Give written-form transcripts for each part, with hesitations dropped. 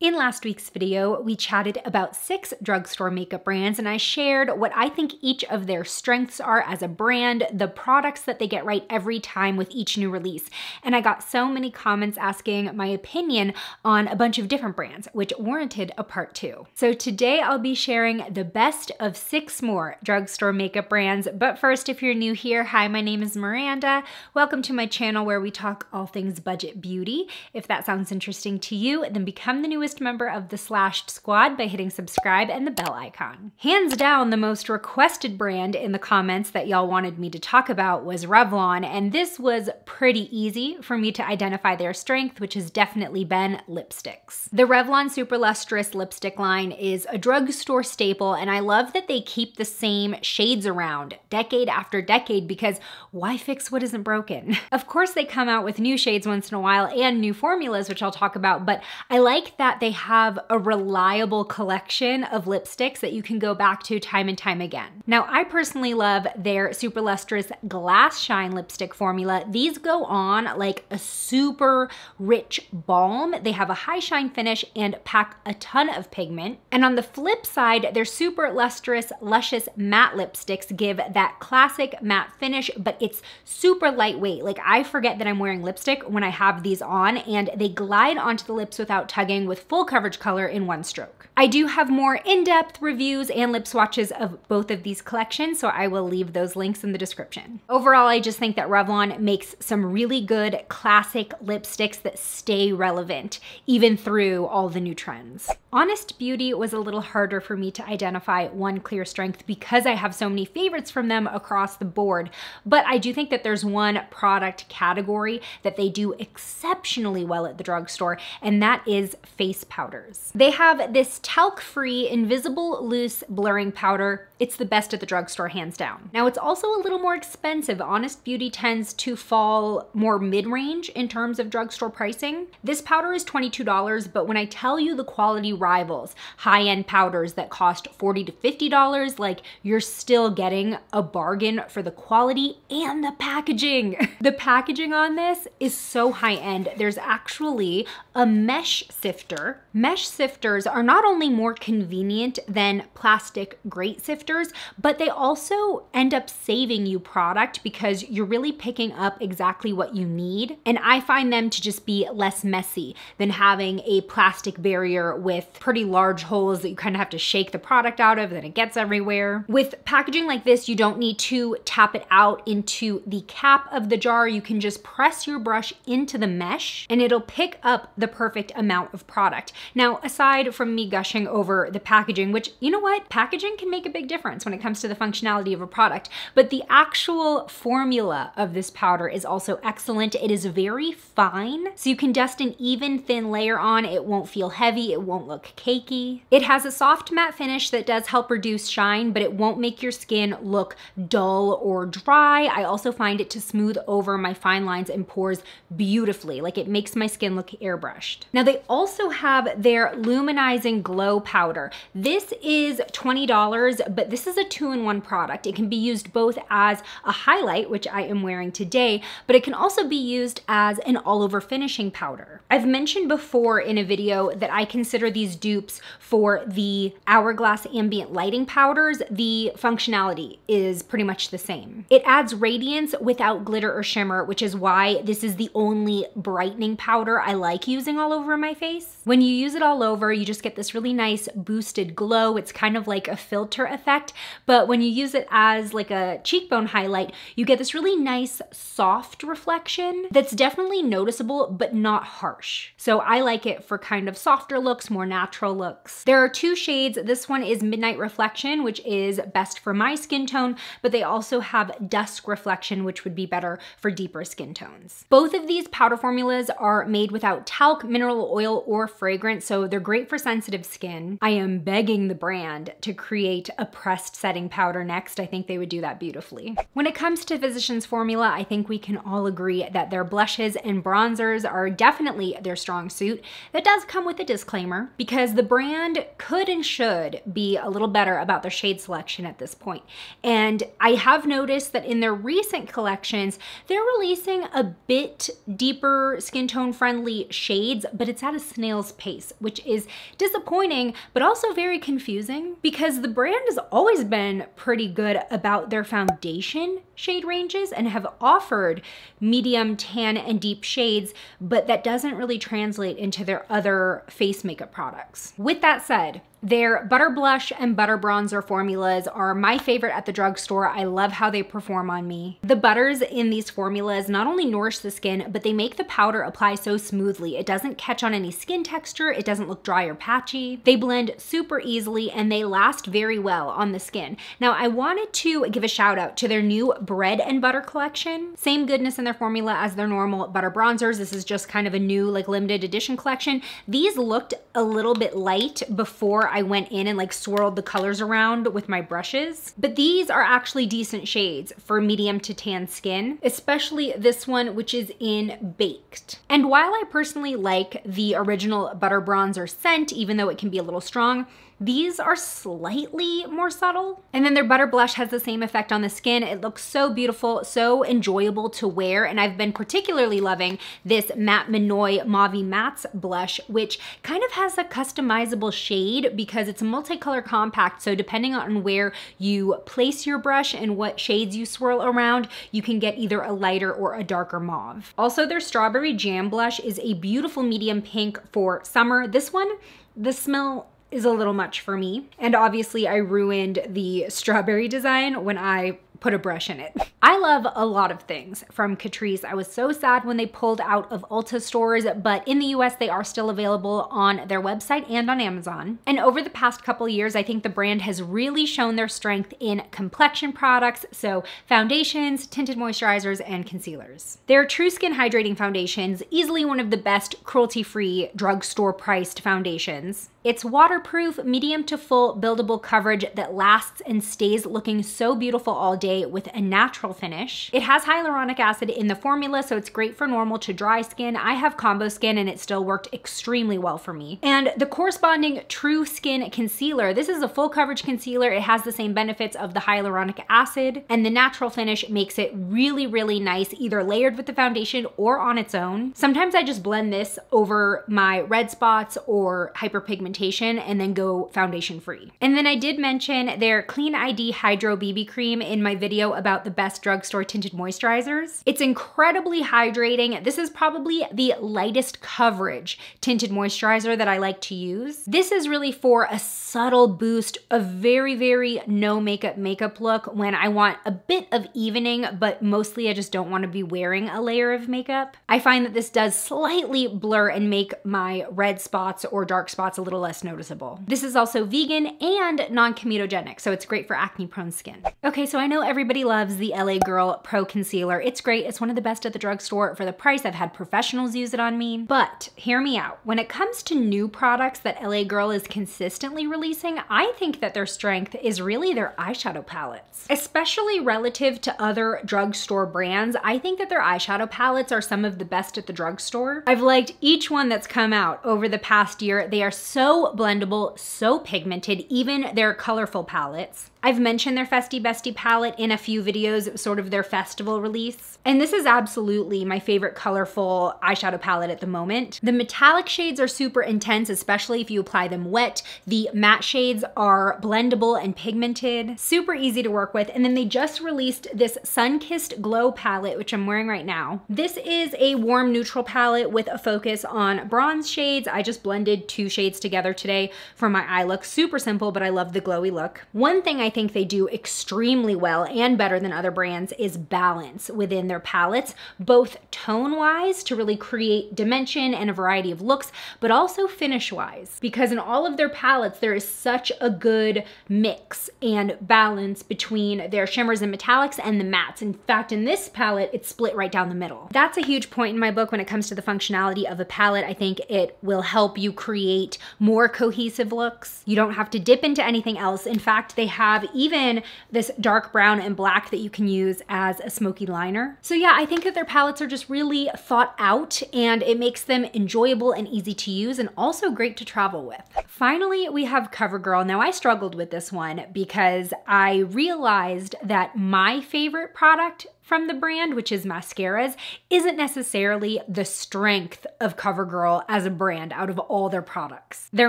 In last week's video, we chatted about 6 drugstore makeup brands, and I shared what I think each of their strengths are as a brand, the products that they get right every time with each new release. And I got so many comments asking my opinion on a bunch of different brands, which warranted a part 2. So today I'll be sharing the best of 6 more drugstore makeup brands. But first, if you're new here, hi, my name is Miranda. Welcome to my channel where we talk all things budget beauty. If that sounds interesting to you, then become the newest member of the Slashed Squad by hitting subscribe and the bell icon. Hands down, the most requested brand in the comments that y'all wanted me to talk about was Revlon, and this was pretty easy for me to identify their strength, which has definitely been lipsticks. The Revlon Super Lustrous lipstick line is a drugstore staple, and I love that they keep the same shades around decade after decade because why fix what isn't broken? Of course, they come out with new shades once in a while and new formulas, which I'll talk about, but I like that they have a reliable collection of lipsticks that you can go back to time and time again. Now, I personally love their Super Lustrous Glass Shine lipstick formula. These go on like a super rich balm. They have a high shine finish and pack a ton of pigment. And on the flip side, their Super Lustrous Luscious Matte lipsticks give that classic matte finish, but it's super lightweight. Like, I forget that I'm wearing lipstick when I have these on, and they glide onto the lips without tugging with full coverage color in one stroke. I do have more in-depth reviews and lip swatches of both of these collections, so I will leave those links in the description. Overall, I just think that Revlon makes some really good classic lipsticks that stay relevant, even through all the new trends. Honest Beauty was a little harder for me to identify one clear strength because I have so many favorites from them across the board, but I do think that there's one product category that they do exceptionally well at the drugstore, and that is face powders. They have this talc-free invisible loose blurring powder. It's the best at the drugstore, hands down. Now, it's also a little more expensive. Honest Beauty tends to fall more mid-range in terms of drugstore pricing. This powder is $22, but when I tell you the quality rivals high-end powders that cost $40 to $50, like, you're still getting a bargain for the quality and the packaging. The packaging on this is so high-end. There's actually a mesh sifter. Mesh sifters are not only more convenient than plastic grate sifters, but they also end up saving you product because you're really picking up exactly what you need. And I find them to just be less messy than having a plastic barrier with pretty large holes that you kind of have to shake the product out of, then it gets everywhere. With packaging like this, you don't need to tap it out into the cap of the jar. You can just press your brush into the mesh and it'll pick up the perfect amount of product. Now, aside from me gushing over the packaging, which, you know what, packaging can make a big difference when it comes to the functionality of a product, but the actual formula of this powder is also excellent. It is very fine, so you can dust an even thin layer on. It won't feel heavy, it won't look cakey. It has a soft matte finish that does help reduce shine, but it won't make your skin look dull or dry. I also find it to smooth over my fine lines and pores beautifully. Like, it makes my skin look airbrushed. Now, they also have their Luminizing Glow powder. This is $20, but this is a 2-in-1 product. It can be used both as a highlight, which I am wearing today, but it can also be used as an all-over finishing powder. I've mentioned before in a video that I consider these dupes for the Hourglass ambient lighting powders. The functionality is pretty much the same. It adds radiance without glitter or shimmer, which is why this is the only brightening powder I like using all over my face. When you use it all over, you just get this really nice boosted glow. It's kind of like a filter effect, but when you use it as like a cheekbone highlight, you get this really nice soft reflection that's definitely noticeable, but not harsh. So I like it for kind of softer looks, more natural looks. There are 2 shades. This one is Midnight Reflection, which is best for my skin tone, but they also have Dusk Reflection, which would be better for deeper skin tones. Both of these powder formulas are made without talc, mineral oil, or fragrance, so they're great for sensitive skin. I am begging the brand to create a pressed setting powder next. I think they would do that beautifully. When it comes to Physicians Formula, I think we can all agree that their blushes and bronzers are definitely their strong suit. That does come with a disclaimer, because the brand could and should be a little better about their shade selection at this point. And I have noticed that in their recent collections, they're releasing a bit deeper skin tone friendly shades, but it's at a snail's pace, which is disappointing, but also very confusing because the brand has always been pretty good about their foundation shade ranges and have offered medium, tan, and deep shades, but that doesn't really translate into their other face makeup products. With that said, their Butter Blush and Butter Bronzer formulas are my favorite at the drugstore. I love how they perform on me. The butters in these formulas not only nourish the skin, but they make the powder apply so smoothly. It doesn't catch on any skin texture, it doesn't look dry or patchy. They blend super easily and they last very well on the skin. Now, I wanted to give a shout out to their new Bread and Butter collection. Same goodness in their formula as their normal butter bronzers. This is just kind of a new like limited edition collection. These looked a little bit light before I went in and like swirled the colors around with my brushes, but these are actually decent shades for medium to tan skin, especially this one, which is in Baked. And while I personally like the original butter bronzer scent, even though it can be a little strong, these are slightly more subtle. And then their Butter Blush has the same effect on the skin. It looks so beautiful, so enjoyable to wear. And I've been particularly loving this Matte Minoy Mauve Mattes blush, which kind of has a customizable shade because it's a multicolor compact. So depending on where you place your brush and what shades you swirl around, you can get either a lighter or a darker mauve. Also, their Strawberry Jam blush is a beautiful medium pink for summer. This one, the smell is a little much for me. And obviously I ruined the strawberry design when I put a brush in it. I love a lot of things from Catrice. I was so sad when they pulled out of Ulta stores, but in the US they are still available on their website and on Amazon. And over the past couple years, I think the brand has really shown their strength in complexion products, so foundations, tinted moisturizers, and concealers. Their True Skin Hydrating Foundations, easily one of the best cruelty-free drugstore priced foundations. It's waterproof, medium to full buildable coverage that lasts and stays looking so beautiful all day with a natural finish. It has hyaluronic acid in the formula, so it's great for normal to dry skin. I have combo skin and it still worked extremely well for me. And the corresponding True Skin Concealer, this is a full coverage concealer. It has the same benefits of the hyaluronic acid, and the natural finish makes it really, really nice, either layered with the foundation or on its own. Sometimes I just blend this over my red spots or hyperpigmentation and then go foundation free. And then I did mention their Clean ID Hydro BB Cream in my video about the best drugstore tinted moisturizers. It's incredibly hydrating. This is probably the lightest coverage tinted moisturizer that I like to use. This is really for a subtle boost, a very, very no makeup look when I want a bit of evening, but mostly I just don't want to be wearing a layer of makeup. I find that this does slightly blur and make my red spots or dark spots a little less noticeable. This is also vegan and non-comedogenic, so it's great for acne-prone skin. Okay, so I know everybody loves the LA Girl Pro Concealer. It's great. It's one of the best at the drugstore for the price. I've had professionals use it on me. But hear me out. When it comes to new products that LA Girl is consistently releasing, I think that their strength is really their eyeshadow palettes. Especially relative to other drugstore brands, I think that their eyeshadow palettes are some of the best at the drugstore. I've liked each one that's come out over the past year. They are so blendable, so pigmented, even their colorful palettes. I've mentioned their Festy Bestie palette in a few videos, sort of their festival release. And this is absolutely my favorite colorful eyeshadow palette at the moment. The metallic shades are super intense, especially if you apply them wet. The matte shades are blendable and pigmented, super easy to work with. And then they just released this Sun-Kissed Glow palette, which I'm wearing right now. This is a warm neutral palette with a focus on bronze shades. I just blended 2 shades together today for my eye look. Super simple, but I love the glowy look. One thing I think they do extremely well and better than other brands is balance within their palettes, both tone-wise to really create dimension and a variety of looks, but also finish-wise, because in all of their palettes, there is such a good mix and balance between their shimmers and metallics and the mattes. In fact, in this palette, it's split right down the middle. That's a huge point in my book when it comes to the functionality of a palette. I think it will help you create more cohesive looks. You don't have to dip into anything else. In fact, they have even this dark brown brown and black that you can use as a smoky liner. So yeah, I think that their palettes are just really thought out, and it makes them enjoyable and easy to use and also great to travel with. Finally, we have CoverGirl. Now I struggled with this one because I realized that my favorite product from the brand, which is mascaras, isn't necessarily the strength of CoverGirl as a brand out of all their products. Their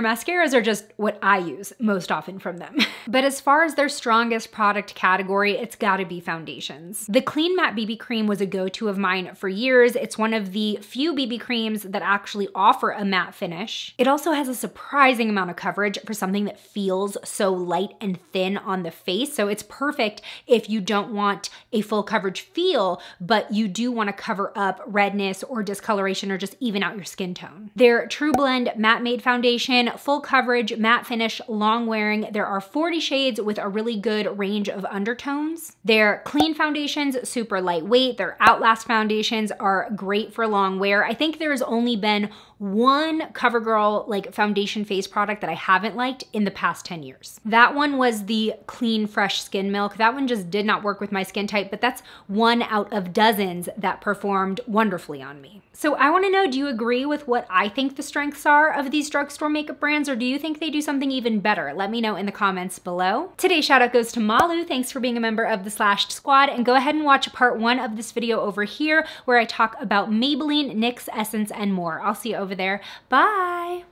mascaras are just what I use most often from them. But as far as their strongest product category, it's gotta be foundations. The Clean Matte BB Cream was a go-to of mine for years. It's one of the few BB creams that actually offer a matte finish. It also has a surprising amount of coverage for something that feels so light and thin on the face. So it's perfect if you don't want a full coverage feel, but you do want to cover up redness or discoloration or just even out your skin tone. Their True Blend Matte Made Foundation, full coverage, matte finish, long wearing. There are 40 shades with a really good range of undertones. Their clean foundations, super lightweight. Their Outlast foundations are great for long wear. I think there's only been one CoverGirl like foundation face product that I haven't liked in the past 10 years. That one was the Clean Fresh Skin Milk. That one just did not work with my skin type, but that's one out of dozens that performed wonderfully on me. So I wanna know, do you agree with what I think the strengths are of these drugstore makeup brands, or do you think they do something even better? Let me know in the comments below. Today's shout out goes to Malu. Thanks for being a member of the Slashed Squad, and go ahead and watch part 1 of this video over here where I talk about Maybelline, NYX, Essence, and more. I'll see you over there. Bye.